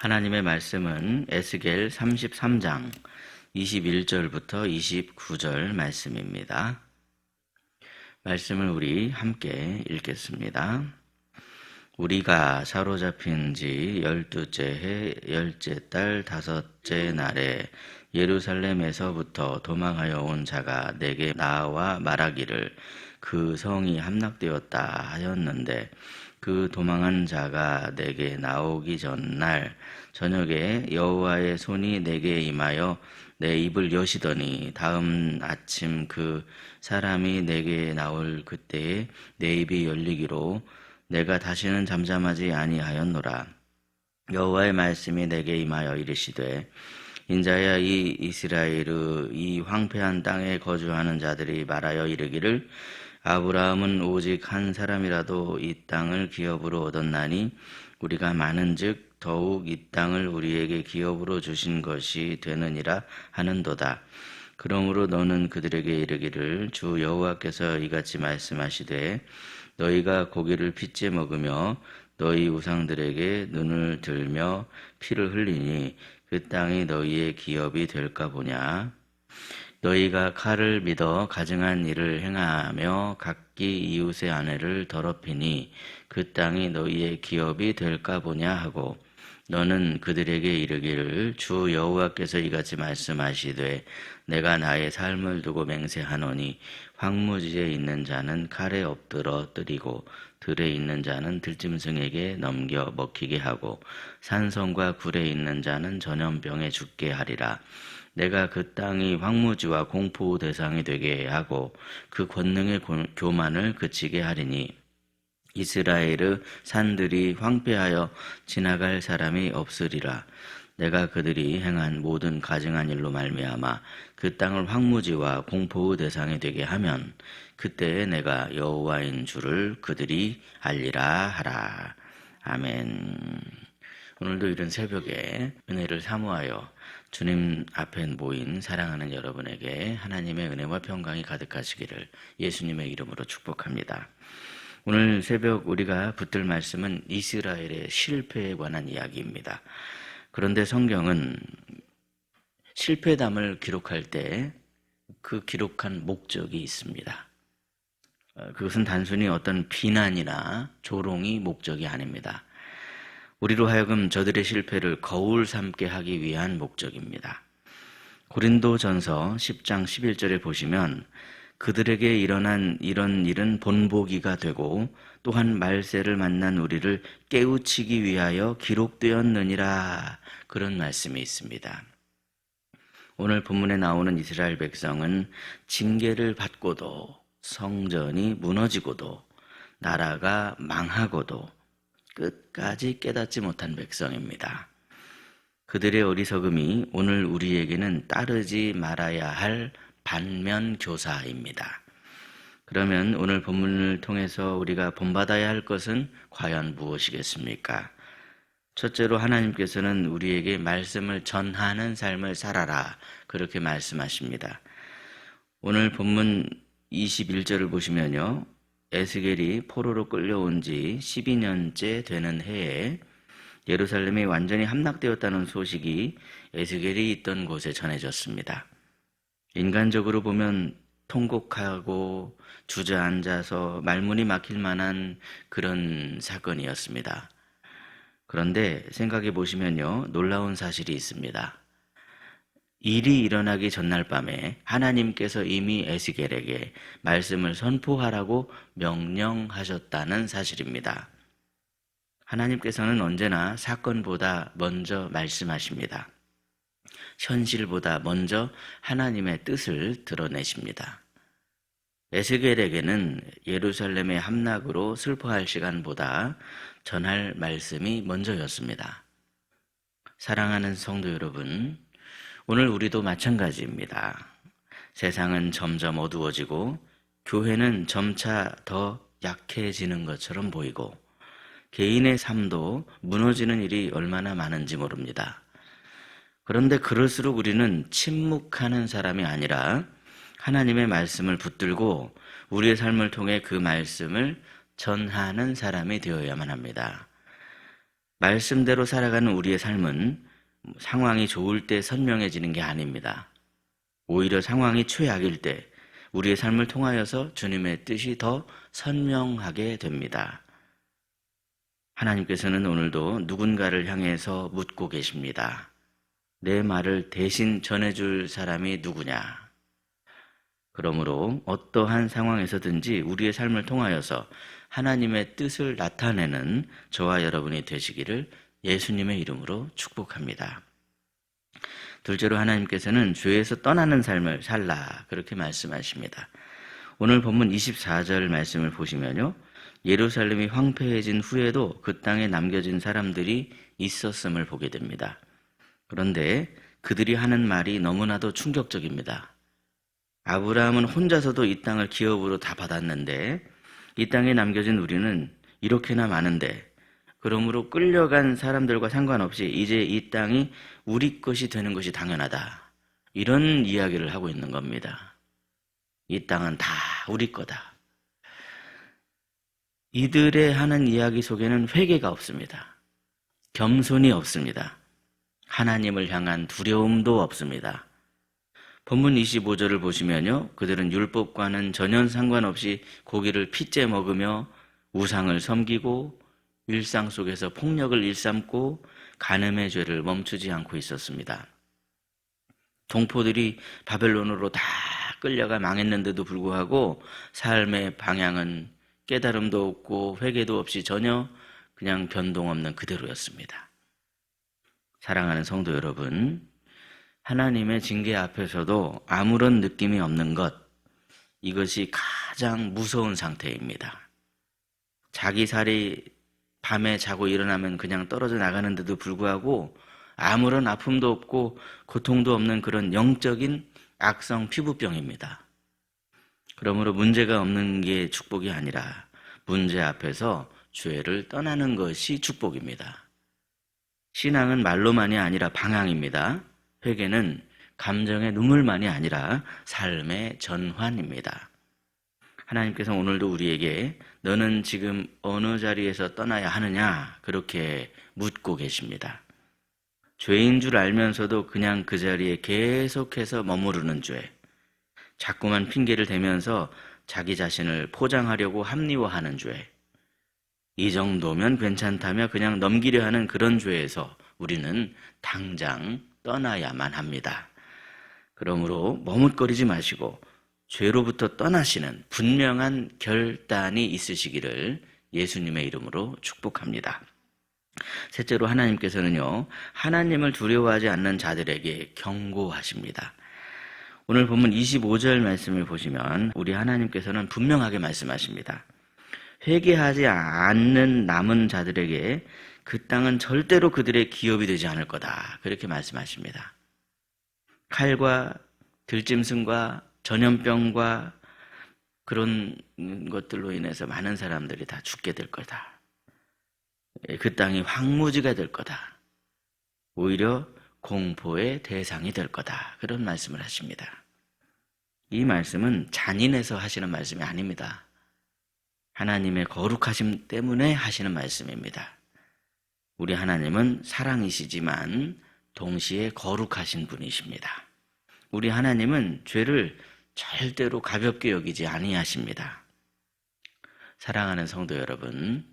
하나님의 말씀은 에스겔 33장 21절부터 29절 말씀입니다. 말씀을 우리 함께 읽겠습니다. 우리가 사로잡힌 지 12째 해 10째 달 5째 날에 예루살렘에서부터 도망하여 온 자가 내게 나와 말하기를 그 성이 함락되었다 하였는데, 그 도망한 자가 내게 나오기 전날 저녁에 여호와의 손이 내게 임하여 내 입을 여시더니, 다음 아침 그 사람이 내게 나올 그때에 내 입이 열리기로 내가 다시는 잠잠하지 아니하였노라. 여호와의 말씀이 내게 임하여 이르시되, 인자야, 이 이스라엘의 이 황폐한 땅에 거주하는 자들이 말하여 이르기를, 아브라함은 오직 한 사람이라도 이 땅을 기업으로 얻었나니 우리가 많은즉 더욱 이 땅을 우리에게 기업으로 주신 것이 되느니라 하는도다. 그러므로 너는 그들에게 이르기를, 주 여호와께서 이같이 말씀하시되, 너희가 고기를 핏째 먹으며 너희 우상들에게 눈을 들며 피를 흘리니 그 땅이 너희의 기업이 될까 보냐. 너희가 칼을 믿어 가증한 일을 행하며 각기 이웃의 아내를 더럽히니 그 땅이 너희의 기업이 될까 보냐 하고, 너는 그들에게 이르기를, 주 여호와께서 이같이 말씀하시되, 내가 나의 삶을 두고 맹세하노니 황무지에 있는 자는 칼에 엎드러 뜨리고 들에 있는 자는 들짐승에게 넘겨 먹히게 하고 산성과 굴에 있는 자는 전염병에 죽게 하리라. 내가 그 땅이 황무지와 공포 대상이 되게 하고 그 권능의 교만을 그치게 하리니, 이스라엘의 산들이 황폐하여 지나갈 사람이 없으리라. 내가 그들이 행한 모든 가증한 일로 말미암아 그 땅을 황무지와 공포의 대상이 되게 하면 그때에 내가 여호와인 줄을 그들이 알리라 하라. 아멘. 오늘도 이른 새벽에 은혜를 사모하여 주님 앞에 모인 사랑하는 여러분에게 하나님의 은혜와 평강이 가득하시기를 예수님의 이름으로 축복합니다. 오늘 새벽 우리가 붙들 말씀은 이스라엘의 실패에 관한 이야기입니다. 그런데 성경은 실패담을 기록할 때 그 기록한 목적이 있습니다. 그것은 단순히 어떤 비난이나 조롱이 목적이 아닙니다. 우리로 하여금 저들의 실패를 거울 삼게 하기 위한 목적입니다. 고린도전서 10장 11절에 보시면, 그들에게 일어난 이런 일은 본보기가 되고 또한 말세를 만난 우리를 깨우치기 위하여 기록되었느니라, 그런 말씀이 있습니다. 오늘 본문에 나오는 이스라엘 백성은 징계를 받고도, 성전이 무너지고도, 나라가 망하고도 끝까지 깨닫지 못한 백성입니다. 그들의 어리석음이 오늘 우리에게는 따르지 말아야 할 반면교사입니다. 그러면 오늘 본문을 통해서 우리가 본받아야 할 것은 과연 무엇이겠습니까? 첫째로 하나님께서는 우리에게 말씀을 전하는 삶을 살아라, 그렇게 말씀하십니다. 오늘 본문 21절을 보시면요, 에스겔이 포로로 끌려온 지 12년째 되는 해에 예루살렘이 완전히 함락되었다는 소식이 에스겔이 있던 곳에 전해졌습니다. 인간적으로 보면 통곡하고 주저앉아서 말문이 막힐 만한 그런 사건이었습니다. 그런데 생각해 보시면요, 놀라운 사실이 있습니다. 일이 일어나기 전날 밤에 하나님께서 이미 에스겔에게 말씀을 선포하라고 명령하셨다는 사실입니다. 하나님께서는 언제나 사건보다 먼저 말씀하십니다. 현실보다 먼저 하나님의 뜻을 드러내십니다. 에스겔에게는 예루살렘의 함락으로 슬퍼할 시간보다 전할 말씀이 먼저였습니다. 사랑하는 성도 여러분, 오늘 우리도 마찬가지입니다. 세상은 점점 어두워지고 교회는 점차 더 약해지는 것처럼 보이고 개인의 삶도 무너지는 일이 얼마나 많은지 모릅니다. 그런데 그럴수록 우리는 침묵하는 사람이 아니라 하나님의 말씀을 붙들고 우리의 삶을 통해 그 말씀을 전하는 사람이 되어야만 합니다. 말씀대로 살아가는 우리의 삶은 상황이 좋을 때 선명해지는 게 아닙니다. 오히려 상황이 최악일 때 우리의 삶을 통하여서 주님의 뜻이 더 선명하게 됩니다. 하나님께서는 오늘도 누군가를 향해서 묻고 계십니다. 내 말을 대신 전해줄 사람이 누구냐? 그러므로 어떠한 상황에서든지 우리의 삶을 통하여서 하나님의 뜻을 나타내는 저와 여러분이 되시기를 예수님의 이름으로 축복합니다. 둘째로 하나님께서는 죄에서 떠나는 삶을 살라 그렇게 말씀하십니다. 오늘 본문 24절 말씀을 보시면요. 예루살렘이 황폐해진 후에도 그 땅에 남겨진 사람들이 있었음을 보게 됩니다. 그런데 그들이 하는 말이 너무나도 충격적입니다. 아브라함은 혼자서도 이 땅을 기업으로 다 받았는데 이 땅에 남겨진 우리는 이렇게나 많은데 그러므로 끌려간 사람들과 상관없이 이제 이 땅이 우리 것이 되는 것이 당연하다. 이런 이야기를 하고 있는 겁니다. 이 땅은 다 우리 거다. 이들의 하는 이야기 속에는 회개가 없습니다. 겸손이 없습니다. 하나님을 향한 두려움도 없습니다. 본문 25절을 보시면요. 그들은 율법과는 전혀 상관없이 고기를 핏째 먹으며 우상을 섬기고 일상 속에서 폭력을 일삼고 간음의 죄를 멈추지 않고 있었습니다. 동포들이 바벨론으로 다 끌려가 망했는데도 불구하고 삶의 방향은 깨달음도 없고 회개도 없이 전혀 그냥 변동 없는 그대로였습니다. 사랑하는 성도 여러분, 하나님의 징계 앞에서도 아무런 느낌이 없는 것, 이것이 가장 무서운 상태입니다. 자기 살이 밤에 자고 일어나면 그냥 떨어져 나가는데도 불구하고 아무런 아픔도 없고 고통도 없는 그런 영적인 악성 피부병입니다. 그러므로 문제가 없는 게 축복이 아니라 문제 앞에서 죄를 떠나는 것이 축복입니다. 신앙은 말로만이 아니라 방향입니다. 회개는 감정의 눈물만이 아니라 삶의 전환입니다. 하나님께서 오늘도 우리에게 너는 지금 어느 자리에서 떠나야 하느냐 그렇게 묻고 계십니다. 죄인 줄 알면서도 그냥 그 자리에 계속해서 머무르는 죄, 자꾸만 핑계를 대면서 자기 자신을 포장하려고 합리화하는 죄, 이 정도면 괜찮다며 그냥 넘기려 하는 그런 죄에서 우리는 당장 떠나야만 합니다. 그러므로 머뭇거리지 마시고 죄로부터 떠나시는 분명한 결단이 있으시기를 예수님의 이름으로 축복합니다. 셋째로 하나님께서는요, 하나님을 두려워하지 않는 자들에게 경고하십니다. 오늘 본문 25절 말씀을 보시면 우리 하나님께서는 분명하게 말씀하십니다. 회개하지 않는 남은 자들에게 그 땅은 절대로 그들의 기업이 되지 않을 거다. 그렇게 말씀하십니다. 칼과 들짐승과 전염병과 그런 것들로 인해서 많은 사람들이 다 죽게 될 거다. 그 땅이 황무지가 될 거다. 오히려 공포의 대상이 될 거다. 그런 말씀을 하십니다. 이 말씀은 잔인해서 하시는 말씀이 아닙니다. 하나님의 거룩하심 때문에 하시는 말씀입니다. 우리 하나님은 사랑이시지만 동시에 거룩하신 분이십니다. 우리 하나님은 죄를 절대로 가볍게 여기지 아니하십니다. 사랑하는 성도 여러분,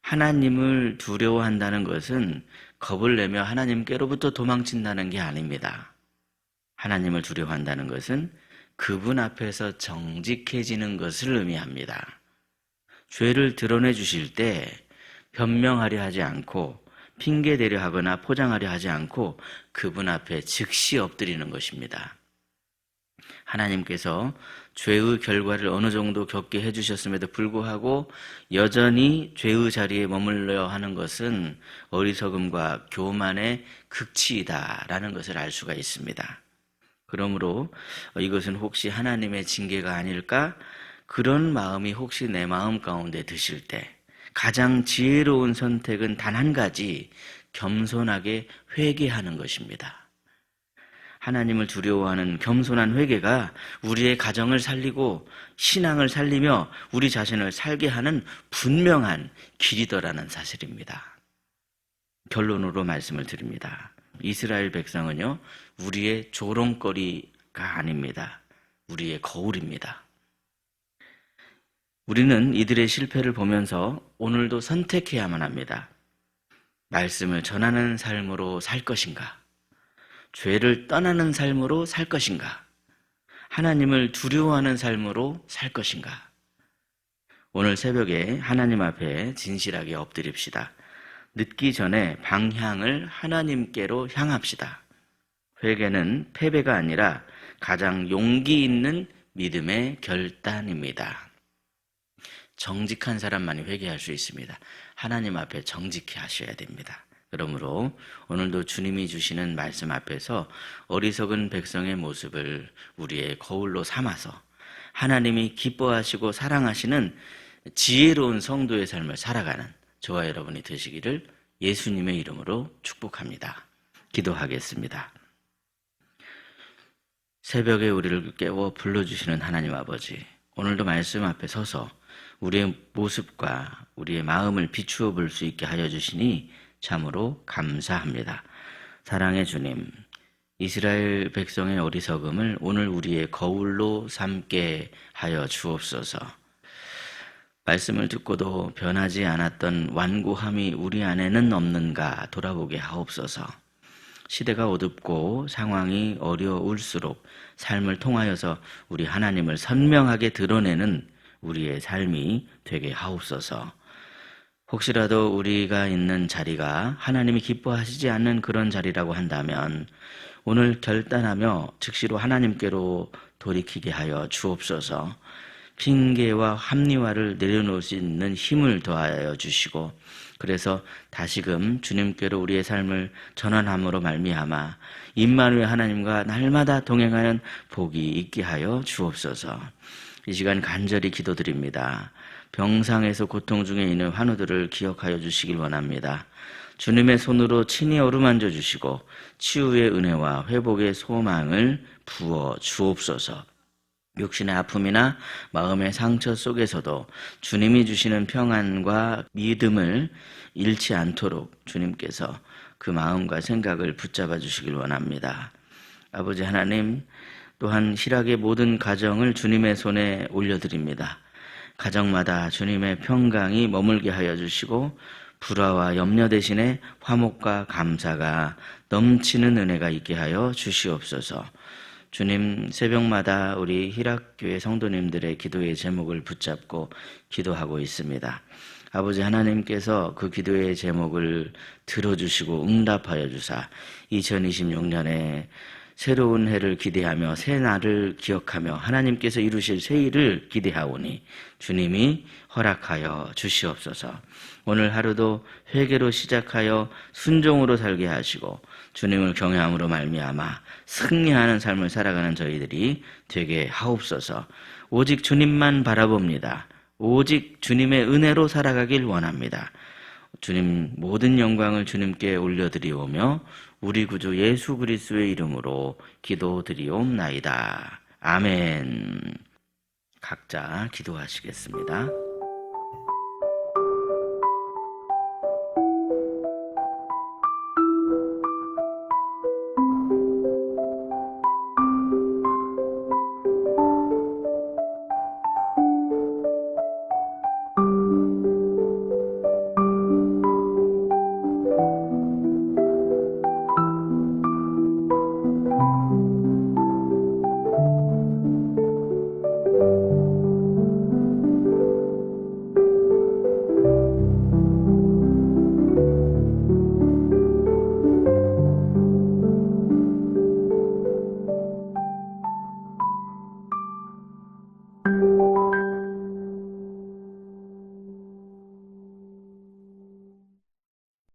하나님을 두려워한다는 것은 겁을 내며 하나님께로부터 도망친다는 게 아닙니다. 하나님을 두려워한다는 것은 그분 앞에서 정직해지는 것을 의미합니다. 죄를 드러내 주실 때 변명하려 하지 않고 핑계대려 하거나 포장하려 하지 않고 그분 앞에 즉시 엎드리는 것입니다. 하나님께서 죄의 결과를 어느 정도 겪게 해주셨음에도 불구하고 여전히 죄의 자리에 머물러야 하는 것은 어리석음과 교만의 극치이다라는 것을 알 수가 있습니다. 그러므로 이것은 혹시 하나님의 징계가 아닐까? 그런 마음이 혹시 내 마음 가운데 드실 때 가장 지혜로운 선택은 단 한 가지, 겸손하게 회개하는 것입니다. 하나님을 두려워하는 겸손한 회개가 우리의 가정을 살리고 신앙을 살리며 우리 자신을 살게 하는 분명한 길이더라는 사실입니다. 결론으로 말씀을 드립니다. 이스라엘 백성은요, 우리의 조롱거리가 아닙니다. 우리의 거울입니다. 우리는 이들의 실패를 보면서 오늘도 선택해야만 합니다. 말씀을 전하는 삶으로 살 것인가? 죄를 떠나는 삶으로 살 것인가? 하나님을 두려워하는 삶으로 살 것인가? 오늘 새벽에 하나님 앞에 진실하게 엎드립시다. 늦기 전에 방향을 하나님께로 향합시다. 회개는 패배가 아니라 가장 용기 있는 믿음의 결단입니다. 정직한 사람만이 회개할 수 있습니다. 하나님 앞에 정직히 하셔야 됩니다. 그러므로 오늘도 주님이 주시는 말씀 앞에서 어리석은 백성의 모습을 우리의 거울로 삼아서 하나님이 기뻐하시고 사랑하시는 지혜로운 성도의 삶을 살아가는 저와 여러분이 되시기를 예수님의 이름으로 축복합니다. 기도하겠습니다. 새벽에 우리를 깨워 불러주시는 하나님 아버지, 오늘도 말씀 앞에 서서 우리의 모습과 우리의 마음을 비추어 볼 수 있게 하여 주시니 참으로 감사합니다. 사랑의 주님, 이스라엘 백성의 어리석음을 오늘 우리의 거울로 삼게 하여 주옵소서. 말씀을 듣고도 변하지 않았던 완고함이 우리 안에는 없는가 돌아보게 하옵소서. 시대가 어둡고 상황이 어려울수록 삶을 통하여서 우리 하나님을 선명하게 드러내는 우리의 삶이 되게 하옵소서. 혹시라도 우리가 있는 자리가 하나님이 기뻐하시지 않는 그런 자리라고 한다면 오늘 결단하며 즉시로 하나님께로 돌이키게 하여 주옵소서. 핑계와 합리화를 내려놓을 수 있는 힘을 더하여 주시고, 그래서 다시금 주님께로 우리의 삶을 전환함으로 말미암아 임마누엘 하나님과 날마다 동행하는 복이 있게 하여 주옵소서. 이 시간 간절히 기도드립니다. 병상에서 고통 중에 있는 환우들을 기억하여 주시길 원합니다. 주님의 손으로 친히 어루만져 주시고 치유의 은혜와 회복의 소망을 부어 주옵소서. 육신의 아픔이나 마음의 상처 속에서도 주님이 주시는 평안과 믿음을 잃지 않도록 주님께서 그 마음과 생각을 붙잡아 주시길 원합니다. 아버지 하나님, 또한 희락의 모든 가정을 주님의 손에 올려드립니다. 가정마다 주님의 평강이 머물게 하여 주시고 불화와 염려 대신에 화목과 감사가 넘치는 은혜가 있게 하여 주시옵소서. 주님, 새벽마다 우리 희락교회 성도님들의 기도의 제목을 붙잡고 기도하고 있습니다. 아버지 하나님께서 그 기도의 제목을 들어주시고 응답하여 주사 2026년에 새로운 해를 기대하며 새 날을 기억하며 하나님께서 이루실 새 일을 기대하오니 주님이 허락하여 주시옵소서. 오늘 하루도 회개로 시작하여 순종으로 살게 하시고 주님을 경외함으로 말미암아 승리하는 삶을 살아가는 저희들이 되게 하옵소서. 오직 주님만 바라봅니다. 오직 주님의 은혜로 살아가길 원합니다. 주님, 모든 영광을 주님께 올려드리오며 우리 구주 예수 그리스도의 이름으로 기도드리옵나이다. 아멘. 각자 기도하시겠습니다.